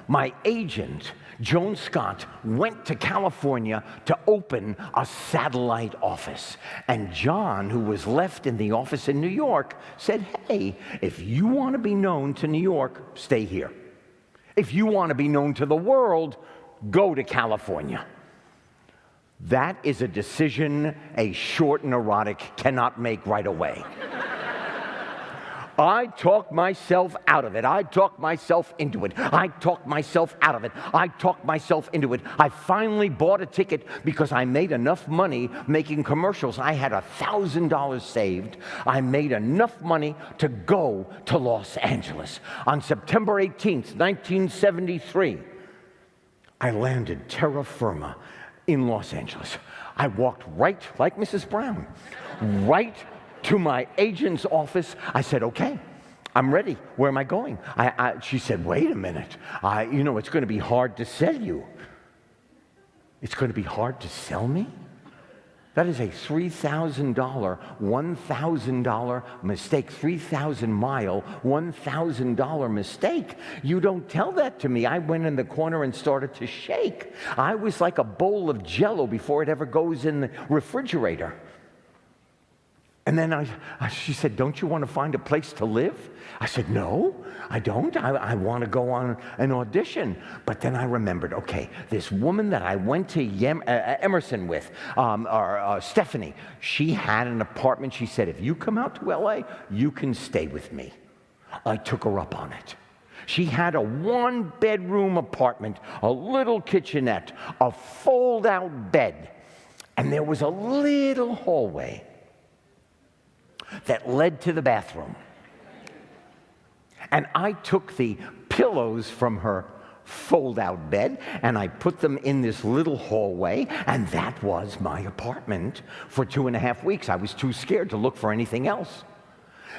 my agent, Joan Scott, went to California to open a satellite office. And John, who was left in the office in New York, said, hey, if you want to be known to New York, stay here. If you want to be known to the world, go to California. That is a decision a short neurotic cannot make right away. I talked myself out of it. I talked myself into it. I talked myself out of it. I talked myself into it. I finally bought a ticket because I made enough money making commercials. I had $1,000 saved. I made enough money to go to Los Angeles. On September 18th, 1973, I landed terra firma in Los Angeles. I walked right, like Mrs. Brown, right to my agent's office. I said, okay, I'm ready. Where am I going? She said, wait a minute. It's going to be hard to sell you. It's going to be hard to sell me? That is a $3,000, $1,000 mistake, 3,000-mile, $1,000 mistake. You don't tell that to me. I went in the corner and started to shake. I was like a bowl of Jell-O before it ever goes in the refrigerator. And then she said, don't you want to find a place to live? I said, no, I don't. I want to go on an audition. But then I remembered, okay, this woman that I went to Emerson with, Stephanie, she had an apartment. She said, if you come out to LA, you can stay with me. I took her up on it. She had a one-bedroom apartment, a little kitchenette, a fold-out bed, and there was a little hallway that led to the bathroom. And I took the pillows from her fold-out bed and I put them in this little hallway, and that was my apartment for 2.5 weeks. I was too scared to look for anything else.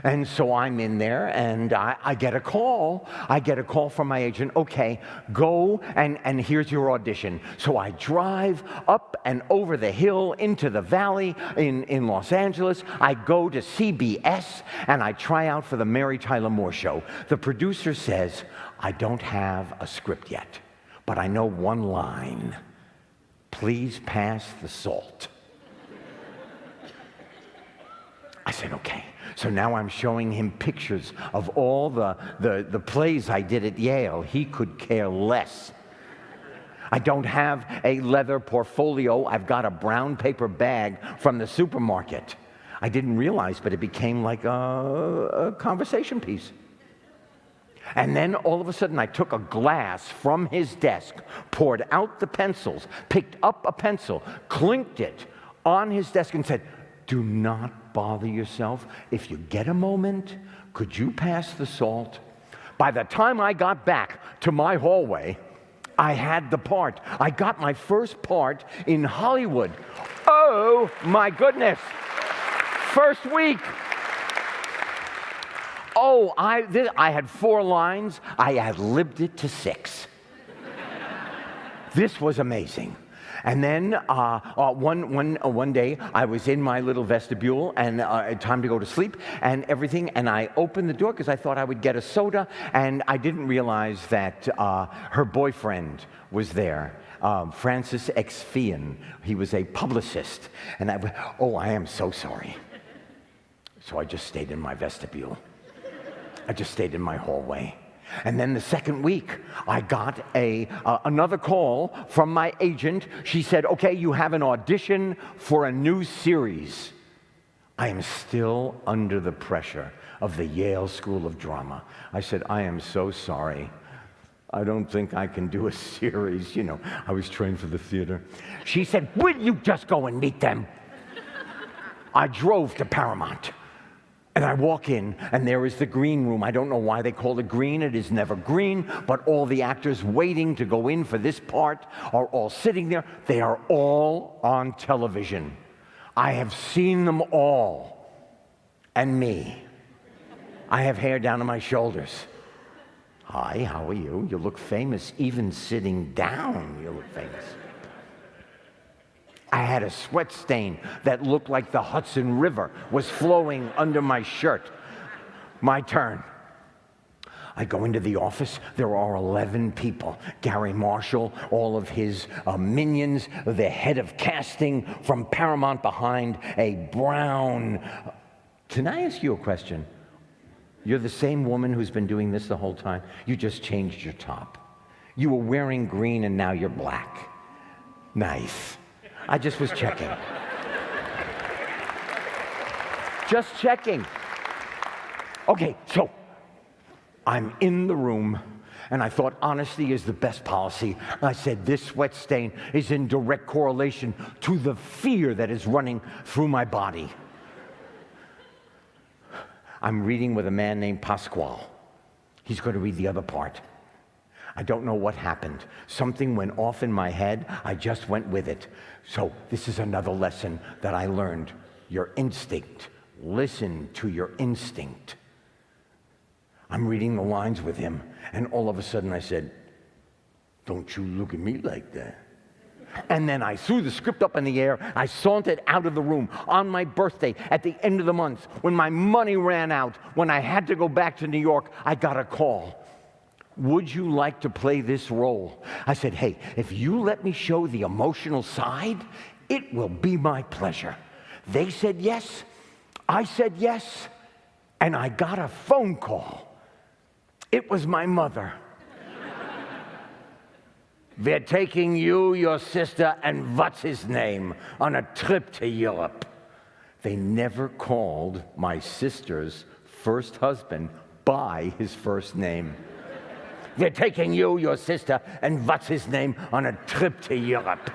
And so I'm in there, and I get a call. I get a call from my agent. Okay, go, and here's your audition. So I drive up and over the hill into the valley in Los Angeles. I go to CBS, and I try out for the Mary Tyler Moore Show. The producer says, I don't have a script yet, but I know one line. Please pass the salt. I said, okay. So now I'm showing him pictures of all the plays I did at Yale. He could care less. I don't have a leather portfolio. I've got a brown paper bag from the supermarket. I didn't realize, but it became like a conversation piece. And then all of a sudden I took a glass from his desk, poured out the pencils, picked up a pencil, clinked it on his desk and said, do not bother yourself. If you get a moment, could you pass the salt? By the time I got back to my hallway, I had the part. I got my first part in Hollywood. Oh, my goodness. First week. Oh, I had 4 lines. I ad-libbed it to 6. This was amazing. And then one day, I was in my little vestibule, and time to go to sleep, and everything, and I opened the door because I thought I would get a soda, and I didn't realize that her boyfriend was there, Francis X. Fane. He was a publicist, and I am so sorry. So I just stayed in my vestibule. I just stayed in my hallway. And then the second week, I got another call from my agent. She said, okay, you have an audition for a new series. I am still under the pressure of the Yale School of Drama. I said, I am so sorry. I don't think I can do a series. You know, I was trained for the theater. She said, will you just go and meet them? I drove to Paramount. And I walk in, and there is the green room. I don't know why they call it green. It is never green, but all the actors waiting to go in for this part are all sitting there. They are all on television. I have seen them all. And me. I have hair down to my shoulders. Hi, how are you? You look famous. Even sitting down, you look famous. I had a sweat stain that looked like the Hudson River was flowing under my shirt. My turn. I go into the office, there are 11 people. Gary Marshall, all of his minions, the head of casting from Paramount behind, a brown... Can I ask you a question? You're the same woman who's been doing this the whole time? You just changed your top. You were wearing green and now you're black. Nice. I just was checking. Just checking. Okay, so I'm in the room, and I thought honesty is the best policy. I said, this sweat stain is in direct correlation to the fear that is running through my body. I'm reading with a man named Pasquale. He's going to read the other part. I don't know what happened. Something went off in my head. I just went with it. So this is another lesson that I learned. Your instinct. Listen to your instinct. I'm reading the lines with him, and all of a sudden I said, don't you look at me like that. And then I threw the script up in the air. I sauntered out of the room on my birthday at the end of the month. When my money ran out, when I had to go back to New York, I got a call. Would you like to play this role? I said, hey, if you let me show the emotional side, it will be my pleasure. They said yes. I said yes. And I got a phone call. It was my mother. We're taking you, your sister, and what's his name on a trip to Europe. They never called my sister's first husband by his first name. We're taking you, your sister, and what's his name on a trip to Europe.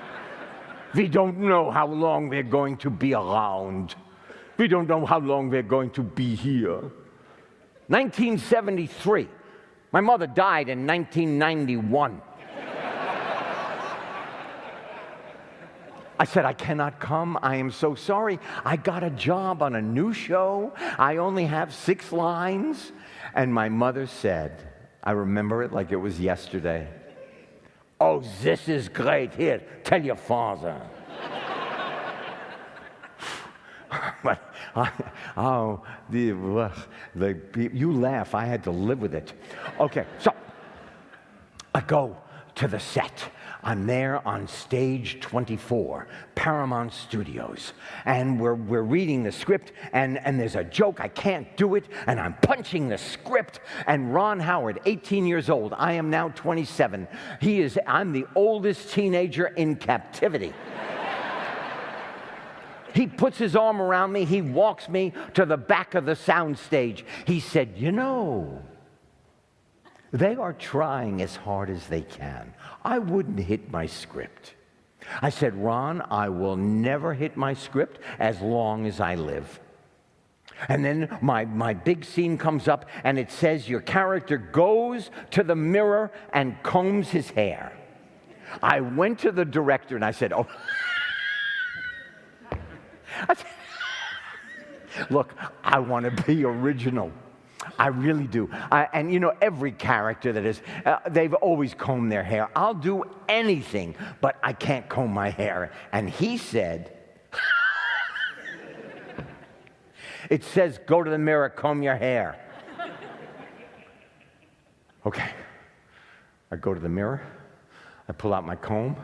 We don't know how long we're going to be around. We don't know how long we're going to be here. 1973. My mother died in 1991. I said, I cannot come. I am so sorry. I got a job on a new show. I only have 6 lines. And my mother said, I remember it like it was yesterday. Oh, this is great. Here, tell your father. But you laugh. I had to live with it. Okay, so I go to the set. I'm there on stage 24, Paramount Studios, and we're reading the script, and there's a joke, I can't do it, and I'm punching the script, and Ron Howard, 18 years old, I am now 27. I'm the oldest teenager in captivity. He puts his arm around me, he walks me to the back of the sound stage. He said, you know, they are trying as hard as they can. I wouldn't hit my script. I said, Ron, I will never hit my script as long as I live. And then my big scene comes up, and it says your character goes to the mirror and combs his hair. I went to the director, and I said, oh. Look, I want to be original. I really do. And you know, every character that is, they've always combed their hair. I'll do anything, but I can't comb my hair. And he said, it says, go to the mirror, comb your hair. Okay. I go to the mirror. I pull out my comb.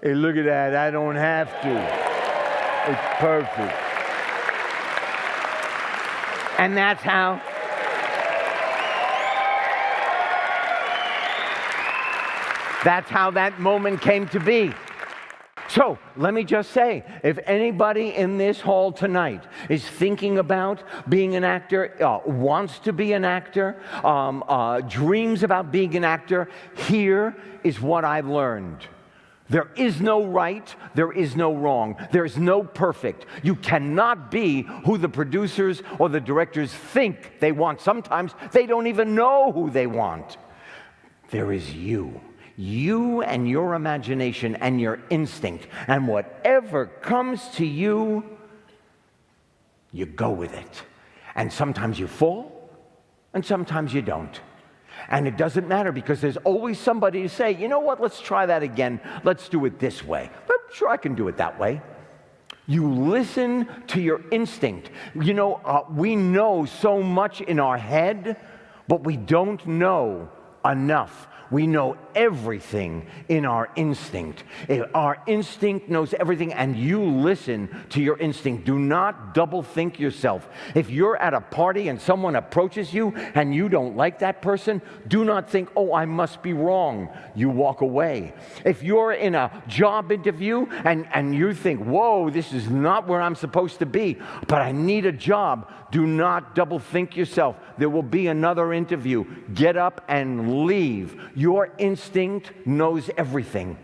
Hey, look at that. I don't have to. It's perfect. And that's how that moment came to be. So let me just say, if anybody in this hall tonight is thinking about being an actor, wants to be an actor, dreams about being an actor, here is what I've learned. There is no right, there is no wrong, there is no perfect. You cannot be who the producers or the directors think they want. Sometimes they don't even know who they want. There is you. You and your imagination and your instinct. And whatever comes to you, you go with it. And sometimes you fall, and sometimes you don't. And it doesn't matter because there's always somebody to say, you know what, let's try that again. Let's do it this way. But sure, I can do it that way. You listen to your instinct. You know, we know so much in our head, but we don't know enough. We know everything in our instinct. Our instinct knows everything, and you listen to your instinct. Do not double think yourself. If you're at a party and someone approaches you and you don't like that person, do not think, oh, I must be wrong. You walk away. If you're in a job interview and you think, whoa, this is not where I'm supposed to be, but I need a job, do not double think yourself. There will be another interview. Get up and leave. Your instinct knows everything.